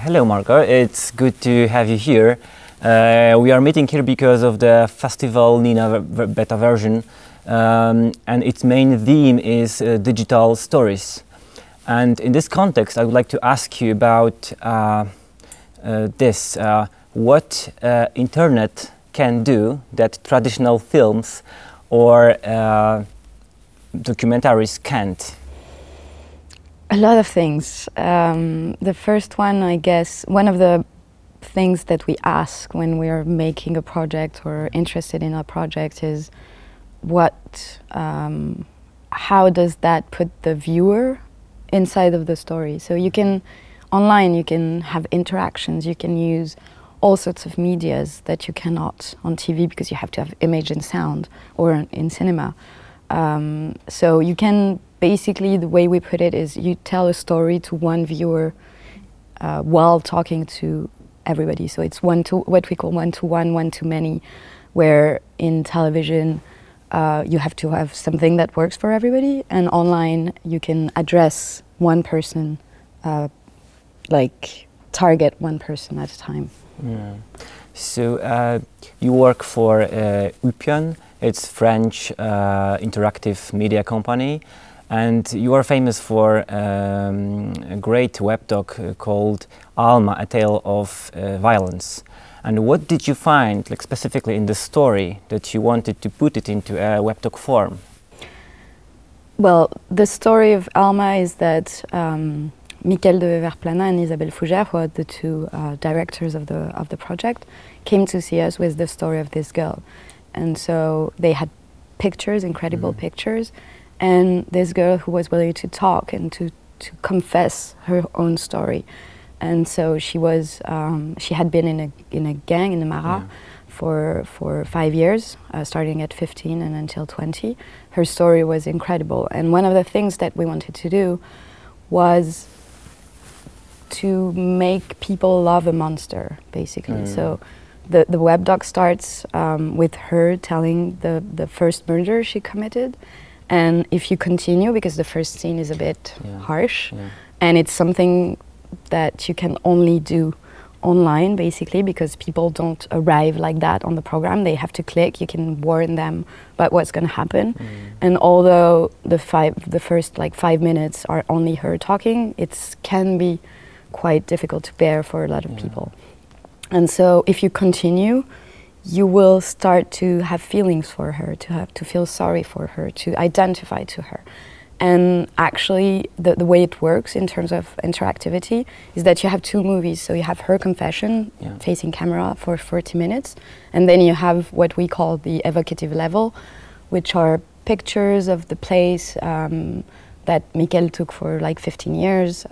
Hello, Margaux. It's good to have you here. We are meeting here because of the festival Nina beta version, and its main theme is digital stories. And in this context, I would like to ask you about this: what internet can do that traditional films or documentaries can't? A lot of things. The first one, I guess, one of the things that we ask when we are making a project or interested in a project is how does that put the viewer inside of the story? So you can, online you can have interactions, you can use all sorts of medias that you cannot on TV because you have to have image and sound, or in cinema. So you can, basically the way we put it is you tell a story to one viewer while talking to everybody. So it's what we call one-to-one, one-to-many, where in television you have to have something that works for everybody, and online you can address one person, like target one person at a time. Yeah. So you work for Wywiad, it's French interactive media company, and you are famous for a great web doc called Alma, A Tale of Violence. And what did you find, like specifically in the story, that you wanted to put it into a web doc form? Well, the story of Alma is that Michael de Verplana and Isabelle Fougère, who are the two directors of the project, came to see us with the story of this girl. And so they had pictures, incredible pictures, and this girl who was willing to talk and to confess her own story. And so she was, she had been in a gang in the Marat for 5 years, starting at 15 and until 20. Her story was incredible. And one of the things that we wanted to do was to make people love a monster, basically. So the web doc starts with her telling the first murder she committed. And if you continue, because the first scene is a bit harsh, and it's something that you can only do online, basically, because people don't arrive like that on the program. They have to click, you can warn them about what's going to happen. And although the first like 5 minutes are only her talking, it can be quite difficult to bear for a lot of people. And so if you continue, you will start to have feelings for her, to feel sorry for her, to identify to her. And actually, the way it works in terms of interactivity is that you have two movies. So you have her confession, facing camera for 40 minutes, and then you have what we call the evocative level, which are pictures of the place that Michael took for like 15 years,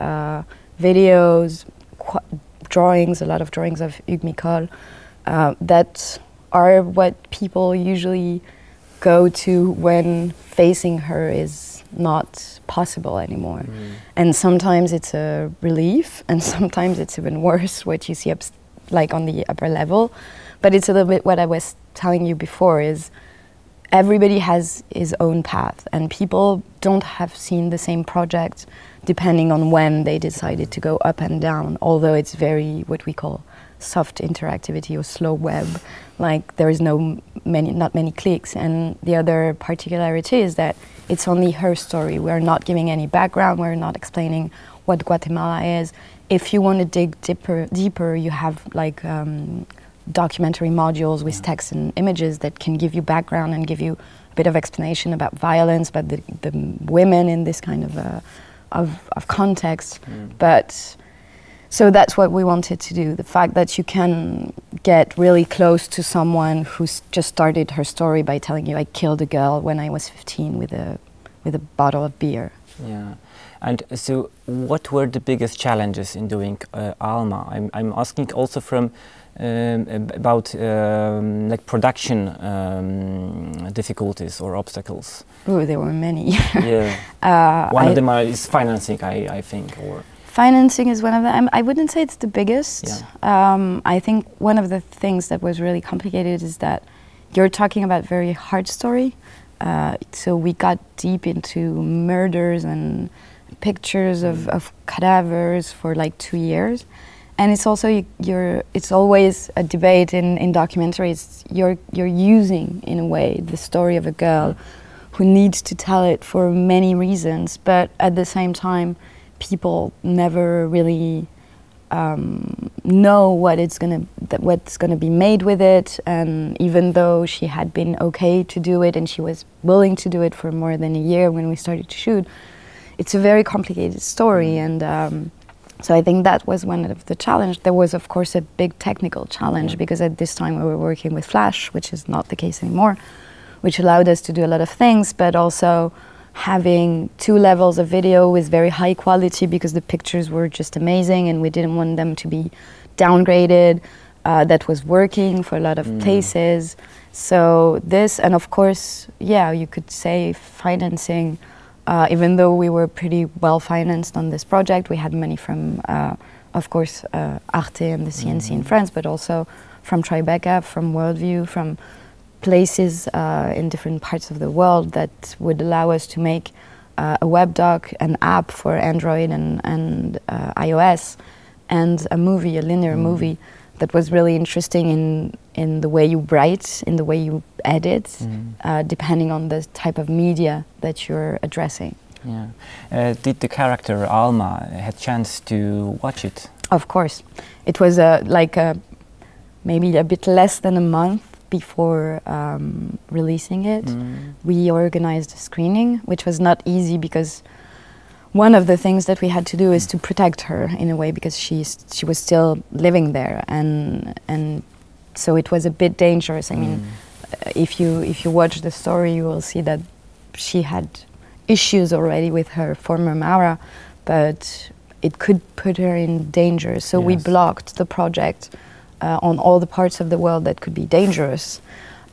videos, drawings, a lot of drawings of Hugues Micol, that are what people usually go to when facing her is not possible anymore. And sometimes it's a relief, and sometimes it's even worse, what you see like on the upper level. But it's a little bit what I was telling you before, is everybody has his own path, and people don't have seen the same project depending on when they decided to go up and down, although it's very what we call soft interactivity or slow web, like there is not many clicks. And the other particularity is that it's only her story. We're not giving any background, we're not explaining what Guatemala is. If you want to dig deeper, you have like documentary modules with text and images that can give you background and give you a bit of explanation about violence, about the women in this kind of context. But so that's what we wanted to do, the fact that you can get really close to someone who's just started her story by telling you, I killed a girl when I was 15 with a bottle of beer. Yeah. And so what were the biggest challenges in doing Alma? I'm asking also from about like production difficulties or obstacles. Oh, there were many. One of them is financing, I think, or financing is one of them. I wouldn't say it's the biggest. I think one of the things that was really complicated is that you're talking about very hard story. So we got deep into murders and pictures of cadavers for like 2 years. And it's also it's always a debate in documentaries. You're using in a way the story of a girl who needs to tell it for many reasons, but at the same time, people never really know what's gonna be made with it. And even though she had been okay to do it, and she was willing to do it for more than a year when we started to shoot, it's a very complicated story. And so I think that was one of the challenges. There was, of course, a big technical challenge, because at this time we were working with Flash, which is not the case anymore, which allowed us to do a lot of things, but also having 2 levels of video with very high quality, because the pictures were just amazing and we didn't want them to be downgraded. That was working for a lot of places. So this, and of course, yeah, you could say financing. Even though we were pretty well financed on this project, we had money from, of course, Arte and the CNC in France, but also from Tribeca, from Worldview, from places in different parts of the world that would allow us to make a web doc, an app for Android and iOS, and a movie, a linear movie that was really interesting in the way you write, in the way you edit, depending on the type of media that you're addressing. Yeah. Did the character Alma had chance to watch it? Of course. It was maybe a bit less than a month before releasing it. We organized a screening, which was not easy, because one of the things that we had to do is to protect her in a way, because she was still living there, and so it was a bit dangerous. I mean, if you watch the story, you will see that she had issues already with her former Mara, but it could put her in danger. So we blocked the project on all the parts of the world that could be dangerous.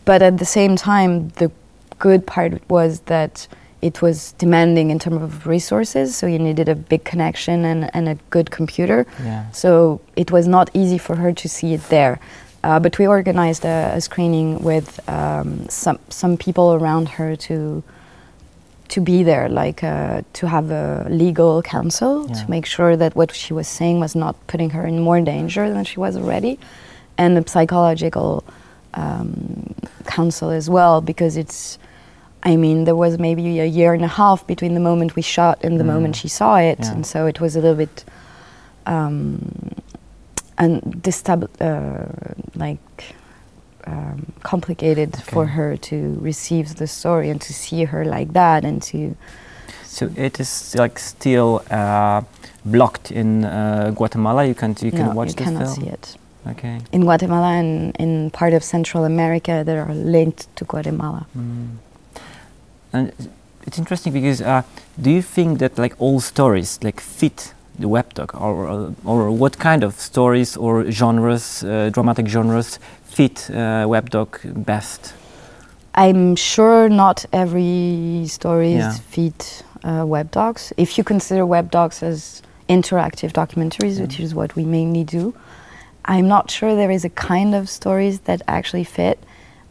But at the same time, the good part was that it was demanding in terms of resources, so you needed a big connection and a good computer. So it was not easy for her to see it there. But we organized a screening with some people around her to be there, like to have a legal counsel to make sure that what she was saying was not putting her in more danger than she was already, and a psychological counsel as well, because it's, I mean, there was maybe a year and a half between the moment we shot and the moment she saw it, and so it was a little bit complicated for her to receive the story and to see her like that, and to. So it is like still blocked in Guatemala. You can watch this film. You cannot see it. Okay. In Guatemala and in part of Central America that are linked to Guatemala. And it's interesting because do you think that like all stories like fit the web doc, or what kind of stories or genres, dramatic genres, fit web doc best? I'm sure not every stories fit web docs. If you consider web docs as interactive documentaries, which is what we mainly do, I'm not sure there is a kind of stories that actually fit.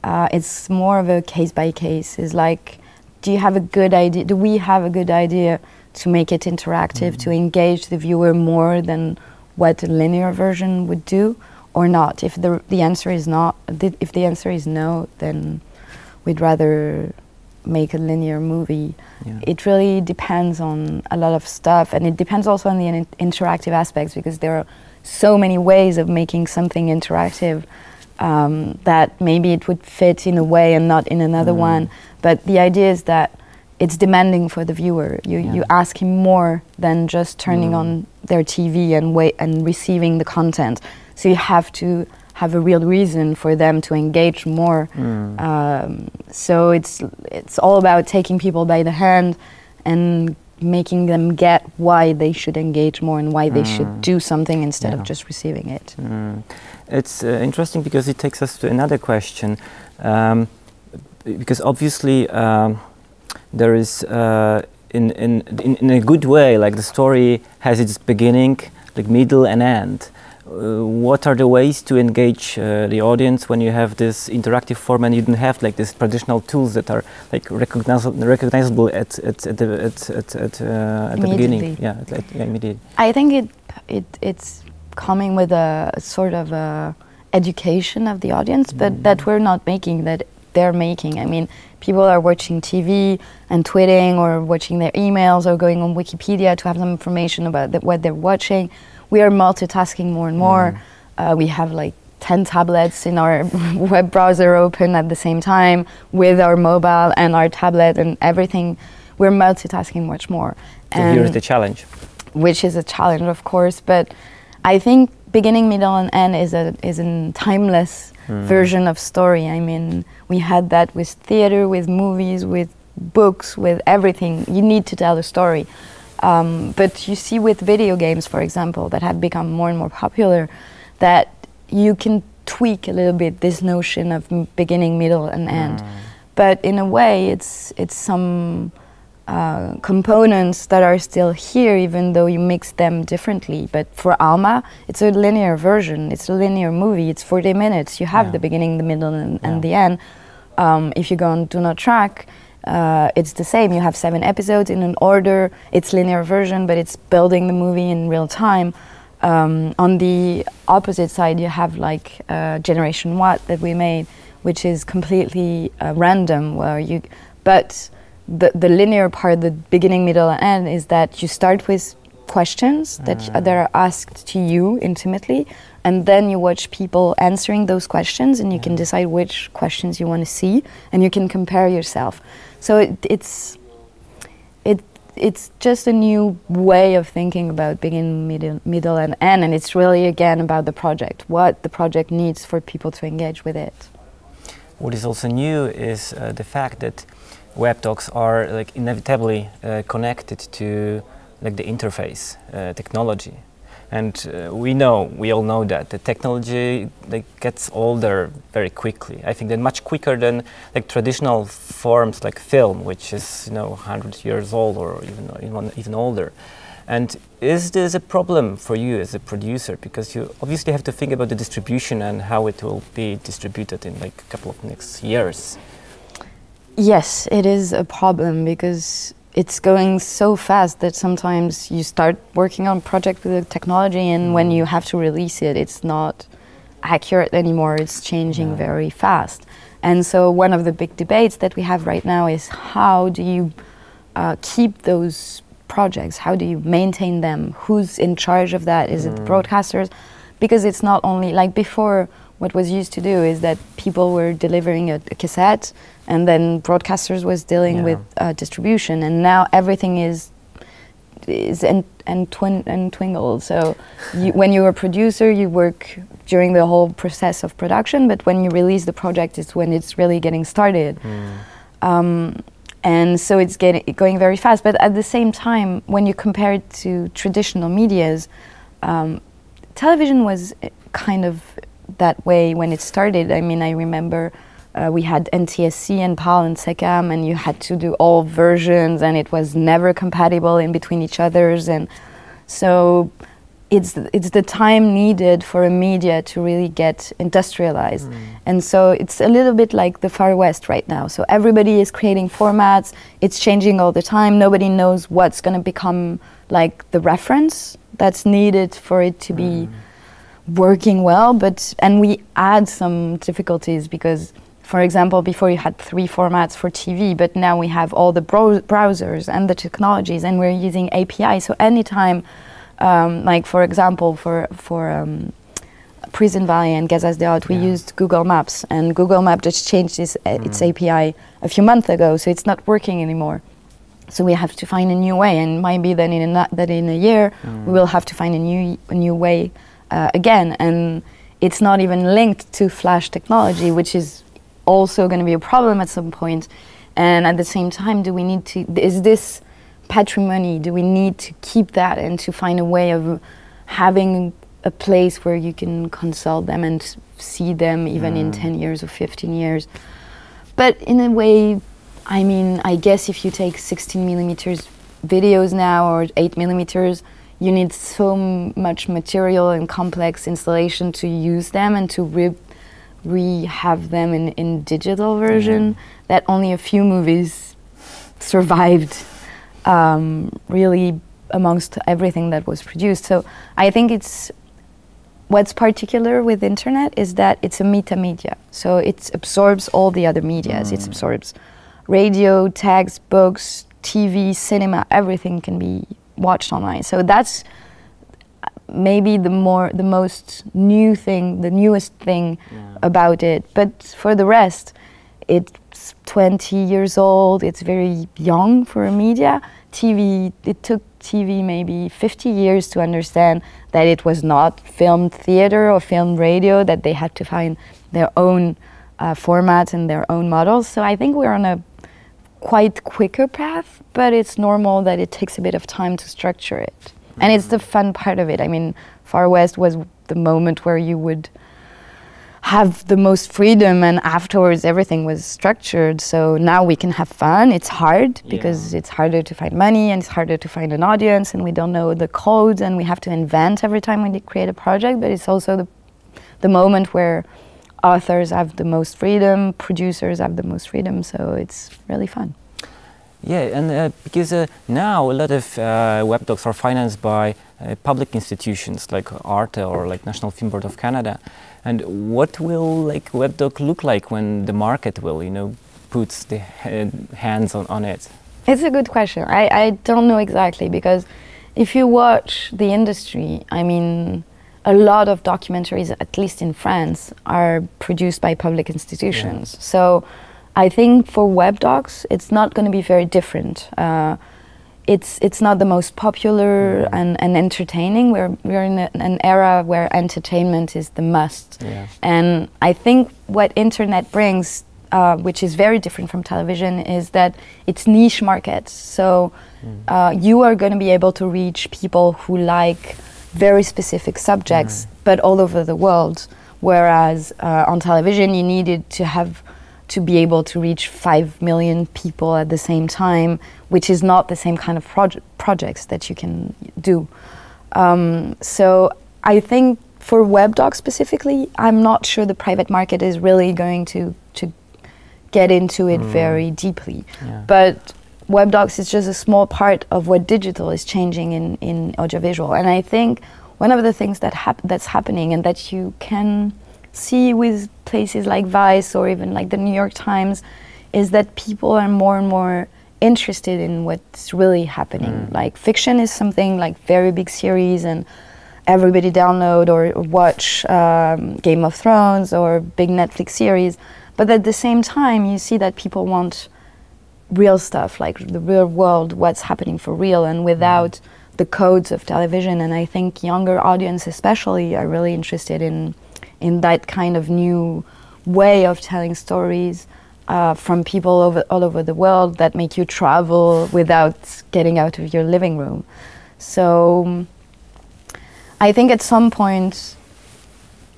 It's more of a case by case. It's like, do you have a good idea? Do we have a good idea to make it interactive, to engage the viewer more than what a linear version would do, or not? If the answer is not, if the answer is no, then we'd rather make a linear movie. It really depends on a lot of stuff, and it depends also on the interactive aspects, because there are so many ways of making something interactive that maybe it would fit in a way and not in another one. But the idea is that it's demanding for the viewer. You ask him more than just turning on their TV and receiving the content. So you have to have a real reason for them to engage more. So it's all about taking people by the hand and making them get why they should engage more and why they should do something instead of just receiving it. It's interesting because it takes us to another question, because obviously there is in a good way, like the story has its beginning, like middle and end. What are the ways to engage the audience when you have this interactive form and you don't have like these traditional tools that are like recognizable at the beginning? Yeah, immediately. I think it's coming with a sort of a education of the audience, but that we're not making, that they're making. I mean, people are watching TV and tweeting or watching their emails or going on Wikipedia to have some information about what they're watching. We are multitasking more and more. We have like 10 tablets in our web browser open at the same time with our mobile and our tablet and everything. We're multitasking much more. So here's the challenge. Which is a challenge, of course, but I think beginning, middle, and end is a timeless version of story. I mean, we had that with theater, with movies, with books, with everything. You need to tell a story. But you see with video games, for example, that have become more and more popular, that you can tweak a little bit this notion of beginning, middle, and end. But in a way, it's some components that are still here, even though you mix them differently. But for Alma, it's a linear version. It's a linear movie. It's 40 minutes. You have the beginning, the middle, and the end. If you go on Do Not Track, it's the same. You have 7 episodes in an order. It's linear version, but it's building the movie in real time. On the opposite side, you have like Generation What that we made, which is completely random, where you, but the linear part, the beginning, middle, and end, is that you start with questions that are asked to you intimately, and then you watch people answering those questions, and you can decide which questions you want to see, and you can compare yourself. So it's just a new way of thinking about beginning, middle, and end, and it's really again about the project, what the project needs for people to engage with it. What is also new is the fact that web talks are like inevitably connected to like the interface technology, and we all know that the technology like gets older very quickly. I think that much quicker than like traditional forms like film, which is 100 years old or even older. And is this a problem for you as a producer? Because you obviously have to think about the distribution and how it will be distributed in like a couple of next years. Yes, it is a problem because it's going so fast that sometimes you start working on a project with a technology, and when you have to release it, it's not accurate anymore. It's changing very fast. And so one of the big debates that we have right now is how do you keep those projects? How do you maintain them? Who's in charge of that? Is it the broadcasters? Because it's not only like before. What was used to do is that people were delivering a cassette, and then broadcasters was dealing with distribution, and now everything is twingled. So when you're a producer, you work during the whole process of production, but when you release the project, it's when it's really getting started. And so it's going very fast. But at the same time, when you compare it to traditional medias, television was kind of that way when it started. I mean, I remember we had NTSC and PAL and SECAM, and you had to do all versions, and it was never compatible in between each others. And so it's the time needed for a media to really get industrialized. And so it's a little bit like the Far West right now. So everybody is creating formats. It's changing all the time. Nobody knows what's going to become like the reference that's needed for it to be working well, and we add some difficulties because, for example, before you had 3 formats for TV, but now we have all the browsers and the technologies, and we're using API. So anytime, like for example, for Prison Valley and Gazas Deot, we used Google Maps, and Google Maps just changed its API a few months ago, so it's not working anymore. So we have to find a new way, and maybe then in a year we will have to find a new way. Again, and it's not even linked to flash technology, which is also going to be a problem at some point. And at the same time, is this patrimony, do we need to keep that and to find a way of having a place where you can consult them and see them even in 10 years or 15 years? But in a way, I mean, I guess if you take 16mm videos now or 8mm, you need so much material and complex installation to use them and to have them in digital version that only a few movies survived really amongst everything that was produced. So I think what's particular with internet is that it's a meta-media. So it absorbs all the other medias. It absorbs radio, text, books, TV, cinema, everything can be watched online. So that's maybe the most new thing, the newest thing about it. But for the rest, it's 20 years old, it's very young for a media. TV, it took TV maybe 50 years to understand that it was not filmed theater or filmed radio, that they had to find their own formats and their own models. So I think we're on a quite quicker path, but it's normal that it takes a bit of time to structure it. And it's the fun part of it. I mean, Far West was the moment where you would have the most freedom, and afterwards everything was structured. So now we can have fun. It's hard because it's harder to find money and it's harder to find an audience, and we don't know the codes and we have to invent every time we create a project. But it's also the moment where authors have the most freedom, producers have the most freedom, so it's really fun. Yeah, and because now a lot of web docs are financed by public institutions like Arte or like National Film Board of Canada. And what will like web doc look like when the market will, you know, puts the hands on it? It's a good question. I don't know exactly, because if you watch the industry, I mean, a lot of documentaries, at least in France, are produced by public institutions. So I think for web docs, it's not going to be very different. It's not the most popular and entertaining. We're in an era where entertainment is the must. And I think what internet brings, which is very different from television, is that it's niche markets. So you are going to be able to reach people who like very specific subjects, but all over the world. Whereas on television, you needed to be able to reach 5 million people at the same time, which is not the same kind of projects that you can do. So I think for web docs specifically, I'm not sure the private market is really going to get into it very deeply. But web docs is just a small part of what digital is changing in audiovisual. And I think one of the things that's happening, and that you can see with places like Vice or even like the New York Times, is that people are more and more interested in what's really happening. Like fiction is something like very big series and everybody download or watch Game of Thrones or big Netflix series. But at the same time, you see that people want real stuff, like the real world, what's happening for real and without the codes of television. And I think younger audience especially are really interested in that kind of new way of telling stories from people all over the world that make you travel without getting out of your living room. So I think at some point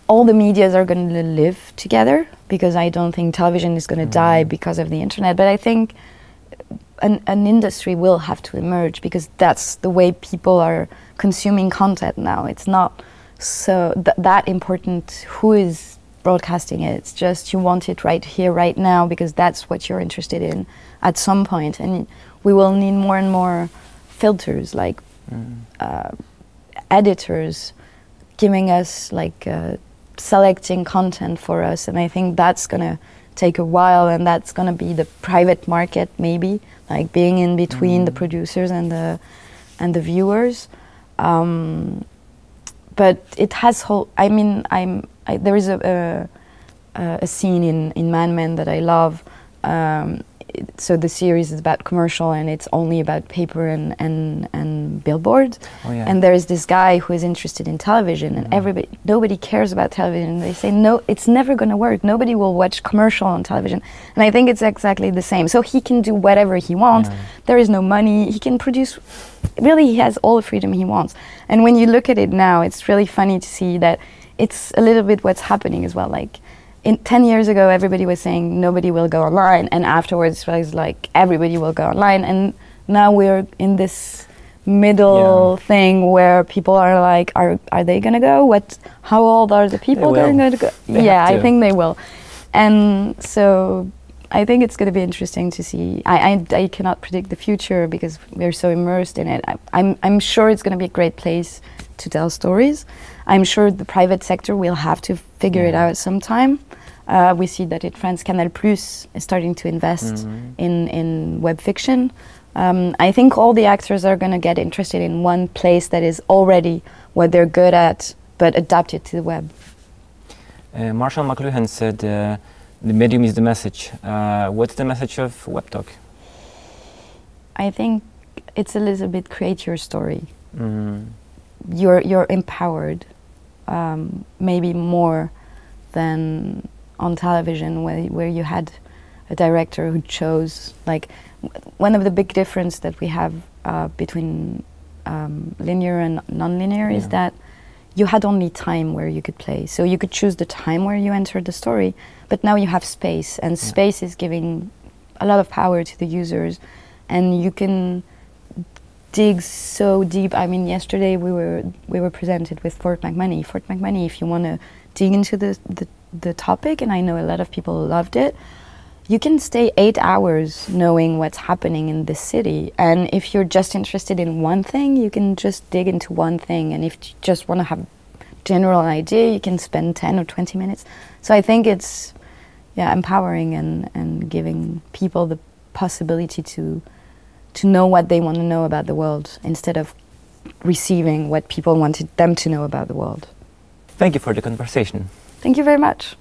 all the medias are going to live together, because I don't think television is going to die because of the internet. But I think an industry will have to emerge, because that's the way people are consuming content now. It's not so that important who is broadcasting it. It's just you want it right here, right now, because that's what you're interested in at some point. And we will need more and more filters, like editors giving us like selecting content for us. And I think that's gonna take a while, and that's gonna be the private market, maybe, like being in between the producers and the viewers. But it has whole. I mean, there is a scene in Man Men that I love. So the series is about commercial, and it's only about paper and billboards. And there is this guy who is interested in television, and nobody cares about television. They say, no, it's never going to work. Nobody will watch commercial on television. And I think it's exactly the same. So he can do whatever he wants. There is no money. He can produce. Really, he has all the freedom he wants. And when you look at it now, it's really funny to see that it's a little bit what's happening as well. Like 10 years ago, everybody was saying nobody will go online, and afterwards it was like everybody will go online. And now we're in this middle thing where people are like, are they going to go? How old are the people going to go? I think they will. And so I think it's going to be interesting to see. I cannot predict the future because we're so immersed in it. I'm sure it's going to be a great place to tell stories. I'm sure the private sector will have to figure it out sometime. We see that in France, Canal+ is starting to invest in web fiction. I think all the actors are going to get interested in one place that is already what they're good at, but adapted to the web. Marshall McLuhan said, the medium is the message. What's the message of WebTalk? I think it's a little bit create your story. You're empowered, maybe more than on television, where you had a director who chose, like, one of the big difference that we have between linear and non-linear is that you had only time where you could play. So you could choose the time where you entered the story, but now you have space, and space is giving a lot of power to the users, and you can dig so deep. I mean, yesterday we were presented with Fort McMoney. Fort McMoney, if you want to dig into the topic, and I know a lot of people loved it, you can stay 8 hours knowing what's happening in this city. And if you're just interested in one thing, you can just dig into one thing. And if you just want to have a general idea, you can spend 10 or 20 minutes. So I think it's empowering and giving people the possibility to know what they want to know about the world instead of receiving what people wanted them to know about the world. Thank you for the conversation. Thank you very much.